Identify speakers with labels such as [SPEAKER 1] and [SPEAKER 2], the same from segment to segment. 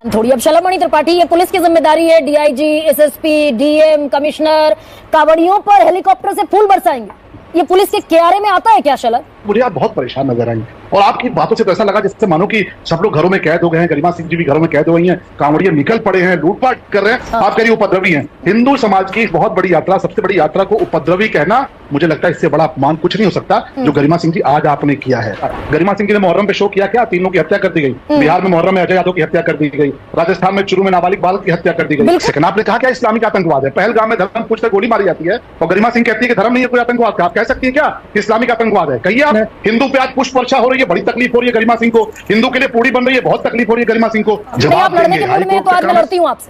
[SPEAKER 1] थोड़ी अब शलभ त्रिपाठी, ये पुलिस की जिम्मेदारी है, डीआईजी, एसएसपी, डीएम, कमिश्नर कावड़ियों पर हेलीकॉप्टर से फूल बरसाएंगे, ये पुलिस के क्यारे में आता है क्या शलभ?
[SPEAKER 2] मुझे आप बहुत परेशान नजर आई और आपकी बातों से तो ऐसा लगा जैसे मानो कि सब लोग घरों में कैद हो गए हैं, गरिमा सिंह जी भी घरों में कैद हो गई हैं, कांवड़िए निकल पड़े हैं, लूटपाट कर रहे हैं। आप कह रही उपद्रवी हैं। हिंदू समाज की बहुत बड़ी यात्रा, सबसे बड़ी यात्रा को उपद्रवी कहना, मुझे लगता है इससे बड़ा अपमान कुछ नहीं हो सकता जो गरिमा सिंह जी आज आपने किया है। गरिमा सिंह जी ने मुहर्रम पे शो किया क्या? 3 लोगों की हत्या कर दी गई। बिहार में मुहर्रम में अजय यादव की हत्या कर दी गई। राजस्थान में चुरू में नाबालिग बालक की हत्या कर दी गई। सेकंड आपने कहा क्या इस्लामिक आतंकवाद है? पहलगाम में धर्म पूछकर गोली मारी जाती है और गरिमा सिंह कहती है कि धर्म नहीं है कोई आतंकवाद। आप कह सकती है क्या इस्लामिक आतंकवाद है? कहिए आप। हिंदू पे आज पुष्प वर्षा हो रही है, बड़ी तकलीफ हो रही है गरिमा सिंह को। हिंदू के लिए पूरी बन रही है, बहुत तकलीफ हो रही है गरिमा सिंह को। जवाब देंगे।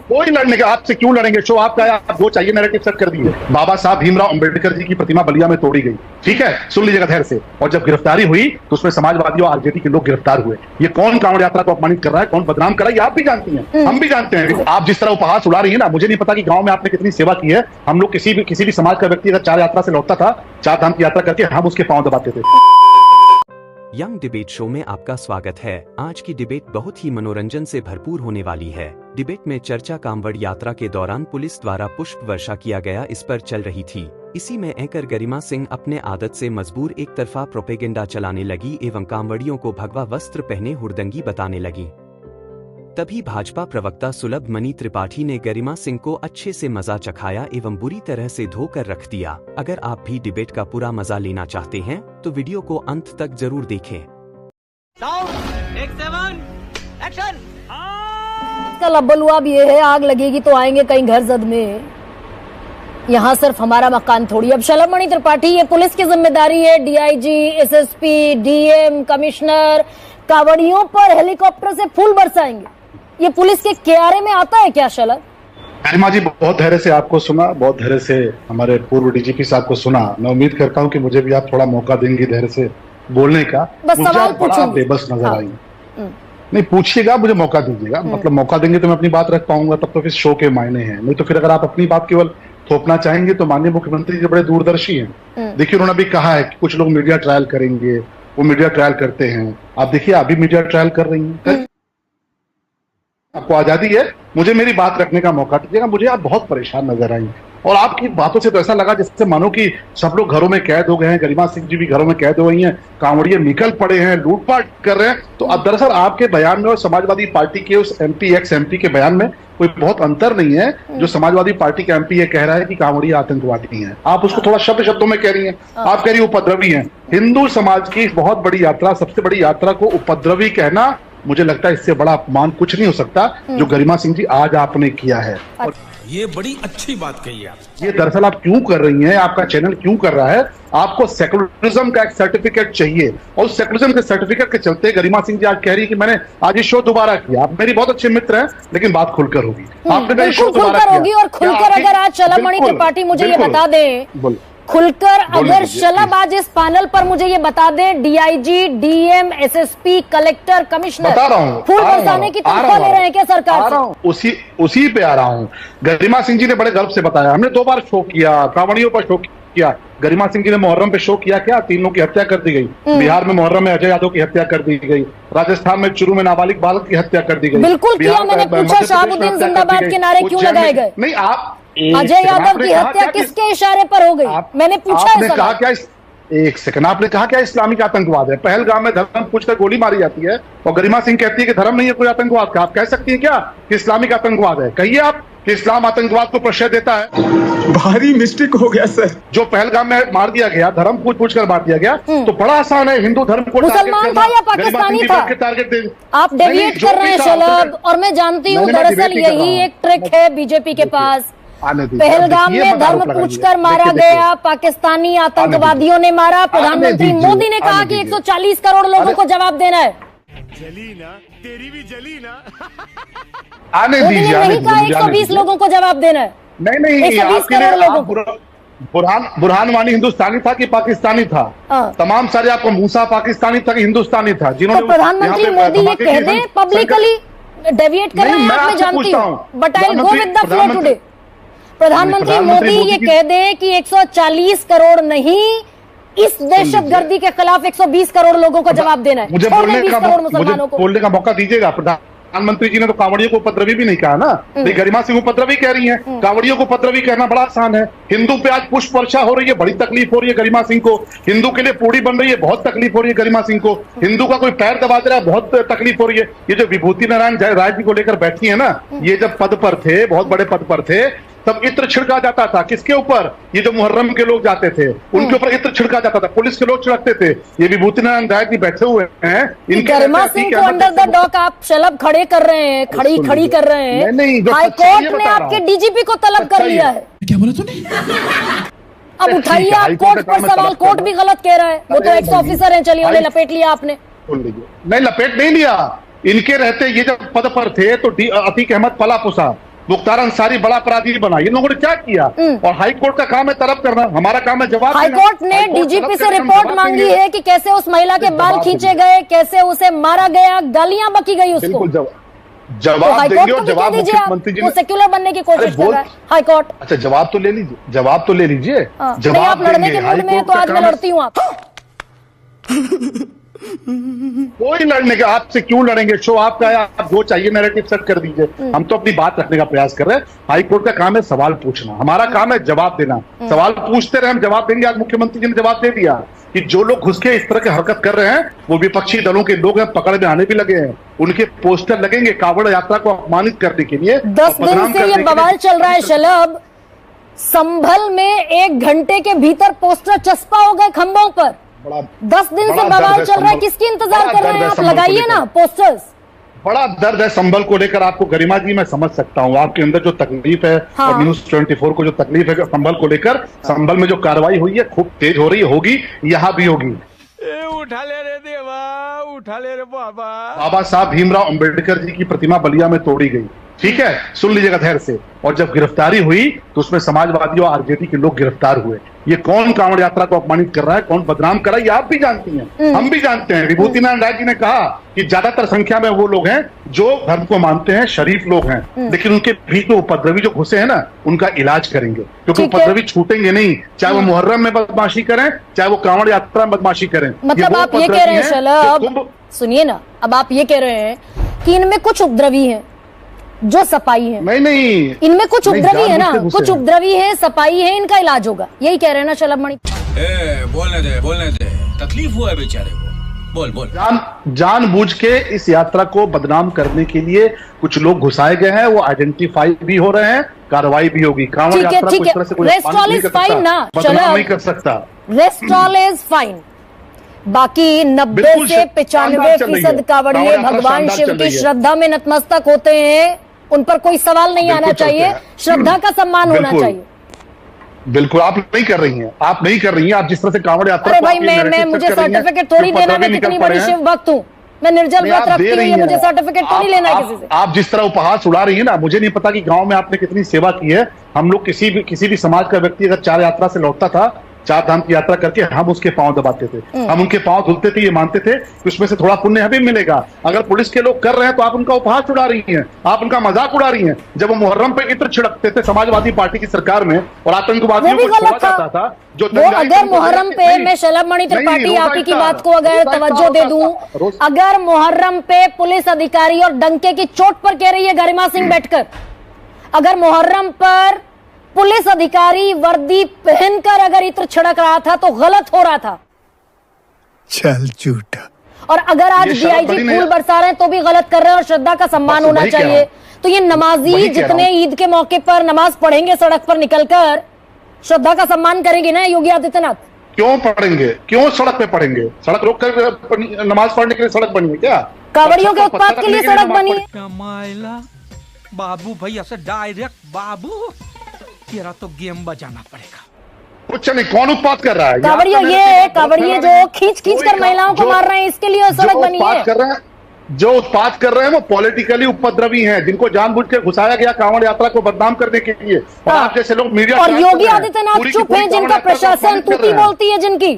[SPEAKER 2] कोई लड़ने के, आपसे क्यों लड़ेंगे? शो आपका है, आप वो चाहिए नैरेटिव सेट कर दिए। बाबा साहब भीमराव अंबेडकर जी की प्रतिमा बलिया में तोड़ी गई, ठीक है, सुन लीजिएगा ध्यान से। और जब गिरफ्तारी हुई तो उसमें समाजवादी और आरजेडी के लोग गिरफ्तार हुए। ये कौन कांवड़ यात्रा को अपमानित कर रहा है, कौन बदनाम कर रहा है, ये आप भी जानती हैं, हम भी जानते हैं। आप जिस तरह उपहास उड़ा रही है ना, मुझे नहीं पता कि गांव में आपने कितनी सेवा की है। हम लोग किसी भी समाज का व्यक्ति अगर 4 यात्रा से लौटता था, 4 धाम की यात्रा करके हम उसके पांव दबाते थे।
[SPEAKER 3] यंग डिबेट शो में आपका स्वागत है। आज की डिबेट बहुत ही मनोरंजन से भरपूर होने वाली है। डिबेट में चर्चा कांवड़ यात्रा के दौरान पुलिस द्वारा पुष्प वर्षा किया गया इस पर चल रही थी। इसी में एंकर गरिमा सिंह अपने आदत से मजबूर एक तरफा प्रोपेगेंडा चलाने लगी एवं कांवड़ियों को भगवा वस्त्र पहने हुड़दंगी बताने लगी। तभी भाजपा प्रवक्ता सुलभ मणि त्रिपाठी ने गरिमा सिंह को अच्छे से मजा चखाया एवं बुरी तरह से धोकर रख दिया। अगर आप भी डिबेट का पूरा मजा लेना चाहते हैं तो वीडियो को अंत तक जरूर देखें।
[SPEAKER 1] इसका लब्बलुआब ये है, आग लगेगी तो आएंगे कहीं घर जद में, यहाँ सिर्फ हमारा मकान थोड़ी। अब शलभ मणि त्रिपाठी, ये पुलिस की जिम्मेदारी है, डीआईजी, एसएसपी, डीएम, कमिश्नर कावड़ियों पर हेलीकॉप्टर से फूल बरसाएंगे, ये पुलिस के क्यारे में आता है क्या शलभ?
[SPEAKER 2] गरिमा जी, बहुत धैर्य से आपको सुना, बहुत धैर्य से हमारे पूर्व डीजीपी साहब को सुना। मैं उम्मीद करता हूं कि मुझे भी आप थोड़ा मौका देंगी धैर्य से बोलने का।
[SPEAKER 1] बस सवाल
[SPEAKER 2] बड़ा बेबस नजर आई। नहीं पूछिएगा, मुझे मौका दीजिएगा, मतलब मौका देंगे तो मैं अपनी बात रख पाऊंगा, तब तो फिर शो के मायने हैं। नहीं तो फिर अगर आप अपनी बात केवल थोपना चाहेंगे तो माननीय मुख्यमंत्री जी बड़े दूरदर्शी हैं। देखिए उन्होंने भी कहा है कि कुछ लोग मीडिया ट्रायल करेंगे, वो मीडिया ट्रायल करते हैं। आप देखिए अभी मीडिया ट्रायल कर रही हैं, आपको आजादी है, मुझे मेरी बात रखने का मौका दीजिएगा। मुझे आप बहुत परेशान नजर आई और आपकी बातों से तो ऐसा लगा जैसे मानो कि सब लोग घरों में कैद हो गए हैं, गरिमा सिंह जी भी घरों में कैद हो गई हैं, कांवड़िए निकल पड़े हैं, लूटपाट कर रहे हैं। तो अब दरअसल आपके बयान में और समाजवादी पार्टी के उस एक्स एमपी के बयान में कोई बहुत अंतर नहीं है। जो समाजवादी पार्टी का एमपी ये कह रहा है कि कांवड़िए आतंकवादी हैं, आप उसको थोड़ा शब्दों में कह रही हैं। आप कह रही उपद्रवी हैं। हिंदू समाज की बहुत बड़ी यात्रा, सबसे बड़ी यात्रा को उपद्रवी कहना, मुझे लगता है इससे बड़ा अपमान कुछ नहीं हो सकता जो गरिमा सिंह जी आज आपने किया है। और
[SPEAKER 4] ये बड़ी अच्छी बात कही आप।
[SPEAKER 2] ये दरअसल आप क्यों कर रही हैं, आपका चैनल क्यों कर रहा है? आपको सेकुलरिज्म का एक सर्टिफिकेट चाहिए और उस सेकुलरिज्म के सर्टिफिकेट के चलते गरिमा सिंह जी आज कह रही है कि मैंने आज ये शो दोबारा किया। आप मेरी बहुत अच्छे मित्र हैं, लेकिन बात खुलकर होगी। आपने ये शो दोबारा
[SPEAKER 1] होगी और खुलकर अगर आज शलभ मणि त्रिपाठी मुझे ये बता दें, खुलकर अगर शलभ आज इस पैनल पर मुझे ये बता दें, DIG, DM, SSP, collector, commissioner फूल बरसाने की तनख्वाह ले रहे हैं क्या सरकार से?
[SPEAKER 2] उसी पे आ रहा हूँ। गरिमा सिंह जी ने बड़े गर्व से बताया, हमने 2 बार शो किया, कांवड़ियों पर शो किया। गरिमा सिंह जी ने मुहर्रम पे शो किया क्या? 3 लोगों की हत्या कर दी गई। बिहार में मुहर्रम में अजय यादव की हत्या कर दी गई। राजस्थान में चुरू में नाबालिग बालक की हत्या कर दी गई।
[SPEAKER 1] बिल्कुल किया, मैंने पूछा शहाबुद्दीन जिंदाबाद के नारे क्यों लगाए गए?
[SPEAKER 2] नहीं, आप
[SPEAKER 1] अजय यादव की हत्या किसके इशारे पर हो गई? मैंने पूछा
[SPEAKER 2] आपने कहा क्या? एक सेकंड, आपने कहा क्या इस्लामिक आतंकवाद है? पहलगाम में धर्म पूछकर गोली मारी जाती है और गरिमा सिंह कहती है कि धर्म नहीं है कोई आतंकवाद का। आप कह सकती है क्या कि इस्लामिक आतंकवाद है? कहिए आप कि इस्लाम आतंकवाद को प्रश्रय देता है।
[SPEAKER 4] भारी मिस्टेक हो गया सर।
[SPEAKER 2] जो पहलगाम में मार दिया गया, धर्म पूछ कर मार दिया गया, तो बड़ा आसान है हिंदू धर्म को
[SPEAKER 1] मुसलमान था या पाकिस्तानी था? आप डेविएट कर रहे हैं शलभ, और मैं जानती हूँ दरअसल यही एक ट्रिक है बीजेपी के पास। पहलगाम में धर्म पूछकर मारा गया, पाकिस्तानी आतंकवादियों ने मारा। प्रधानमंत्री मोदी ने कहा कि 140 करोड़ लोगों को जवाब देना है।
[SPEAKER 4] जली ना, तेरी भी जली ना।
[SPEAKER 2] आने
[SPEAKER 1] मोदी ने नहीं कहा 120 लोगों को जवाब देना है।
[SPEAKER 2] नहीं,
[SPEAKER 1] 120 करोड़ लोगों को।
[SPEAKER 2] बुरहान वानी हिंदुस्तानी था कि पाकिस्तानी था? तमाम सारे आपको मूसा पाकिस्तानी था कि हिंदुस्तानी था? जिन्होंने
[SPEAKER 1] प्रधानमंत्री मोदी ये कह दे पब्लिकली, डेविएट कर रहे हैं आप, मैं जानती हूँ, but I will go with the flow today. प्रधानमंत्री मोदी ये कह दे कि 140 करोड़ नहीं, इस दहशतगर्दी के खिलाफ 120 करोड़ लोगों को जवाब देना है।
[SPEAKER 2] मुझे बोलने का मौका दीजिएगा प्रधानमंत्री जी ने तो कांवड़ियों को उपद्रवी भी नहीं कहा ना, नहीं गरिमा सिंह उपद्रवी कह रही हैं। कांवड़ियों को उपद्रवी कहना बड़ा आसान है। हिंदू पे आज पुष्प वर्षा हो रही है, बड़ी तकलीफ हो रही है गरिमा सिंह को। हिंदू के लिए पूड़ी बन रही है, बहुत तकलीफ हो रही है गरिमा सिंह को। हिंदू का कोई पैर दबा दे रहा है, बहुत तकलीफ हो रही है। ये जो विभूति नारायण राय जी को लेकर बैठी है ना, ये जब पद पर थे, बहुत बड़े पद पर थे, तब इत्र छिड़का जाता था। किसके ऊपर? ये जो मुहर्रम के लोग जाते थे उनके ऊपर इत्र छिड़का जाता था, पुलिस के लोग छिड़कते थे। ये विभूति नारायण राय जी बैठे हुए हैं,
[SPEAKER 1] गरिमा सिंह को अंडर द डॉक आप शलभ खड़े कर रहे हैं, खड़ी कर रहे हैं। हाई कोर्ट ने आपके डीजीपी को तलब कर लिया है।
[SPEAKER 4] क्या बोला तूने?
[SPEAKER 1] अब उठाइए आप कोर्ट पर सवाल, कोर्ट भी गलत कह रहा है। वो तो एक्स ऑफिसर हैं, चलिए उन्हें लपेट लिया आपने।
[SPEAKER 2] नहीं, लपेट नहीं लिया। इनके रहते ये जब पद पर थे तो अतीक अहमद पला पुसा, मुख्तार अंसारी बड़ा अपराधी बना। इन लोगों ने क्या किया? और हाई कोर्ट का काम है तलब करना, हमारा काम है जवाब।
[SPEAKER 1] हाई कोर्ट ने डीजीपी से रिपोर्ट मांगी है कि कैसे उस महिला के बाल खींचे गए, कैसे उसे मारा गया, गालियां बकी गई उसको।
[SPEAKER 2] बिल्कुल जवाब देंगे। और जवाब मुख्यमंत्री जी
[SPEAKER 1] वो सेक्युलर बनने की कोशिश कर रहा है हाई कोर्ट।
[SPEAKER 2] अच्छा, जवाब तो ले लीजिए, जवाब तो ले लीजिए।
[SPEAKER 1] नहीं, आप लड़ने के मूड में हैं तो आज मैं लड़ती हूँ आप।
[SPEAKER 2] कोई लड़ने का, आपसे क्यों लड़ेंगे? शो आपका है, आप जो चाहिए नैरेटिव सेट कर दीजिए। हम तो अपनी बात रखने का प्रयास कर रहे हैं। हाई कोर्ट का काम है सवाल पूछना, हमारा काम है जवाब देना। सवाल पूछते रहे, हम जवाब देंगे। आज मुख्यमंत्री जी ने जवाब दे दिया कि जो लोग घुस के इस तरह की हरकत कर रहे हैं वो विपक्षी दलों के लोग हैं, पकड़ में आने भी लगे हैं। उनके पोस्टर लगेंगे कांवड़ यात्रा को अपमानित करने के लिए।
[SPEAKER 1] 10 दिन से ये बवाल चल रहा है शलभ। संभल में 1 घंटे के भीतर पोस्टर चस्पा हो गए खंभों पर। 10 दिन से बवाल चल रहा है, किसकी इंतजार कर रहे हैं आप? लगाइए ना पोस्टर्स।
[SPEAKER 2] बड़ा दर्द है संभल को लेकर। आपको गरिमा जी मैं समझ सकता हूँ, आपके अंदर जो तकलीफ है।
[SPEAKER 1] हाँ।
[SPEAKER 2] और न्यूज 24 को जो तकलीफ है संभल को लेकर, संभल में जो कार्रवाई हुई है खूब तेज हो रही होगी, यहाँ भी होगी।
[SPEAKER 4] उठा ले रे देवा, उठा ले रे बाबा।
[SPEAKER 2] बाबा साहब भीमराव अंबेडकर जी की प्रतिमा बलिया में तोड़ी गई, ठीक है, सुन लीजिएगा धैर्य से। और जब गिरफ्तारी हुई तो उसमें समाजवादी और आरजेडी के लोग गिरफ्तार हुए। ये कौन कांवड़ यात्रा को अपमानित कर रहा है, कौन बदनाम कर रहा है, ये आप भी जानती हैं, हम भी जानते हैं। विभूति नारायण राय जी ने कहा कि ज्यादातर संख्या में वो लोग हैं जो धर्म को मानते हैं, शरीफ लोग हैं, लेकिन उनके बीच में उपद्रवी जो घुसे हैं ना, उनका इलाज करेंगे, क्योंकि उपद्रवी छूटेंगे नहीं। चाहे वो मुहर्रम में बदमाशी करें, चाहे वो कांवड़ यात्रा में बदमाशी करें।
[SPEAKER 1] मतलब आप ये कह रहे हैं शलभ, सुनिए ना, अब आप ये कह रहे हैं कि इनमें कुछ उपद्रवी हैं जो सपाई है।
[SPEAKER 2] नहीं,
[SPEAKER 1] इनमें कुछ उपद्रवी है ना, कुछ उपद्रवी है, सपाई है, इनका इलाज होगा, यही कह रहे हैं ना शलभ मणि?
[SPEAKER 4] बोलने दे, तकलीफ हुआ है बेचारे को, बोल।
[SPEAKER 2] जानबूझ के इस यात्रा को बदनाम करने के लिए कुछ लोग घुसाए गए हैं, वो आइडेंटिफाई भी हो रहे हैं, कार्रवाई भी होगी। कांवड़ यात्रा को इस तरह से कोई बदनाम नहीं कर सकता।
[SPEAKER 1] Rest all is fine. बाकी 90 से 95% कांवड़िए भगवान शिव की श्रद्धा में नतमस्तक होते हैं, उन पर कोई सवाल नहीं आना चाहिए, श्रद्धा का सम्मान होना चाहिए।
[SPEAKER 2] बिल्कुल आप नहीं कर रही हैं, आप नहीं कर रही हैं। आप जिस तरह से कांवड़ यात्रा,
[SPEAKER 1] अरे भाई मैं मुझे सर्टिफिकेट थोड़ी देना, मैं कितनी बड़ी शिव भक्त हूँ, मैं निर्जल व्रत रखती हूँ, मुझे सर्टिफिकेट तो नहीं लेना है किसी से।
[SPEAKER 2] आप जिस तरह उपहास उड़ा रही है ना, मुझे नहीं पता कि गांव में आपने कितनी सेवा की है। हम लोग किसी भी समाज का व्यक्ति अगर 4 यात्रा से लौटता था, 4 धाम की यात्रा करके, हम उसके पांव दबाते थे, हम उनके पांव धुलते थे, ये मानते थे कि उसमें से थोड़ा पुण्य हमें मिलेगा। अगर पुलिस के लोग कर रहे हैं तो आप उनका उपहास उड़ा रही हैं, आप उनका मजाक उड़ा रही हैं। जब वो मुहर्रम पे इत्र छिड़कते थे समाजवादी पार्टी की सरकार में और आतंकवादियों को छोड़ा जाता था, जो
[SPEAKER 1] अगर मुहर्रम पे, मैं शलभ मणि त्रिपाठी आप ही की बात को अगर तवज्जो दे दूं, अगर मुहर्रम पे पुलिस अधिकारी और डंके की चोट पर कह रही है गरिमा सिंह बैठकर, अगर मुहर्रम पर पुलिस अधिकारी वर्दी पहनकर अगर इत्र छिड़क रहा था तो गलत हो रहा था।
[SPEAKER 4] चल झूठा।
[SPEAKER 1] और अगर आज डीआईजी फूल बरसा रहे हैं तो भी गलत कर रहे हैं, और श्रद्धा का सम्मान होना चाहिए। तो ये नमाजी जितने ईद के मौके पर नमाज पढ़ेंगे सड़क पर निकलकर, श्रद्धा का सम्मान करेंगे ना योगी आदित्यनाथ?
[SPEAKER 2] क्यों पढ़ेंगे, क्यों सड़क पे पढ़ेंगे? सड़क रोक कर नमाज पढ़ने के लिए सड़क बनी है क्या?
[SPEAKER 1] कांवड़ियों के उत्पाद के लिए सड़क बनी है।
[SPEAKER 4] बाबू भैया से डायरेक्ट बाबू, तेरा तो गेम बजाना पड़ेगा।
[SPEAKER 2] कुछ नहीं, कौन उत्पाद कर रहा है?
[SPEAKER 1] कांवड़िए जो खींच कर महिलाओं को मार रहे हैं, इसके लिए सड़क बनी है।
[SPEAKER 2] जो उत्पाद कर रहे हैं वो पॉलिटिकली उपद्रवी हैं, जिनको जानबूझ के घुसाया गया कांवड़ यात्रा को बदनाम करने के लिए। और आप जैसे लोग मीडिया,
[SPEAKER 1] और योगी आदित्यनाथ चुप हैं, जिनका प्रशासन तूती बोलती है, जिनकी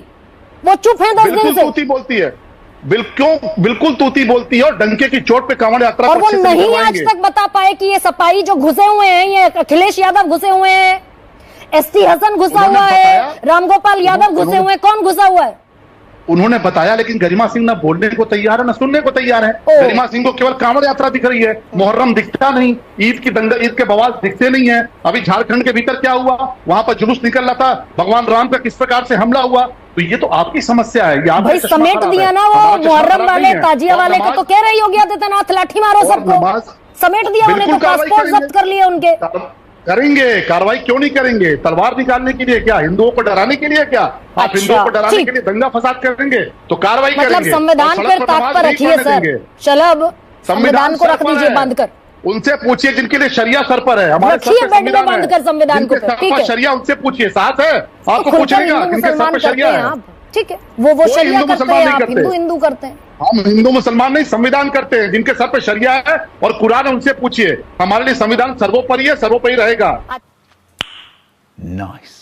[SPEAKER 1] वो चुप है 10 दिन से।
[SPEAKER 2] तूती बोलती है, बिल्कुल तूती बोलती है, और डंके की चोट पे कांवड़ यात्रा,
[SPEAKER 1] और वो नहीं आज तक बता पाए कि ये सपाई जो घुसे हुए हैं, ये अखिलेश यादव घुसे हुए हैं, एसटी हसन घुसा हुआ है, रामगोपाल यादव घुसे हुए हैं, कौन घुसा हुआ है?
[SPEAKER 2] उन्होंने बताया, लेकिन गरिमा सिंह ना बोलने को तैयार है ना सुनने को तैयार है। गरिमा सिंह को केवल कांवड़ यात्रा दिख रही है, मुहर्रम दिखता नहीं, ईद के बवाल दिखते नहीं है। अभी झारखंड के भीतर क्या हुआ, वहां पर जुलूस निकल रहा था, भगवान राम का किस प्रकार से हमला हुआ। तो ये तो आपकी समस्या है,
[SPEAKER 1] भाई समेट दिया ना वो मुहर्रम वाले, ताजिया वाले को। तो कह रहे योगी आदित्यनाथ लाठी मारो सबको, समेट दिया उन्हें, तो पासपोर्ट जब्त कर लिए उनके।
[SPEAKER 2] करेंगे कार्रवाई, क्यों नहीं करेंगे? तलवार निकालने के लिए क्या? हिंदुओं को डराने के लिए क्या? आप हिंदुओं को डराने के लिए दंगा फसाद करेंगे तो कार्रवाई करेंगे।
[SPEAKER 1] मतलब संविधान पर ताक पर रखिए सर, शलभ संविधान को रख दीजिए बांध कर।
[SPEAKER 2] उनसे पूछिए जिनके लिए शरिया सर पर है, हमारे
[SPEAKER 1] रखिए बेड में बांध कर संविधान को। ठीक है,
[SPEAKER 2] शरिया उनसे पूछिए, साथ है आपको पूछेगा जिनके सर पर शरिया है।
[SPEAKER 1] ठीक है, वो शरिया करते हैं, आप हिंदू करते हैं।
[SPEAKER 2] हम हिंदू मुसलमान नहीं, संविधान करते हैं। जिनके सर पे शरिया है और कुरान है उनसे पूछिए। हमारे लिए संविधान सर्वोपरि है, सर्वोपरि रहेगा।
[SPEAKER 5] Nice.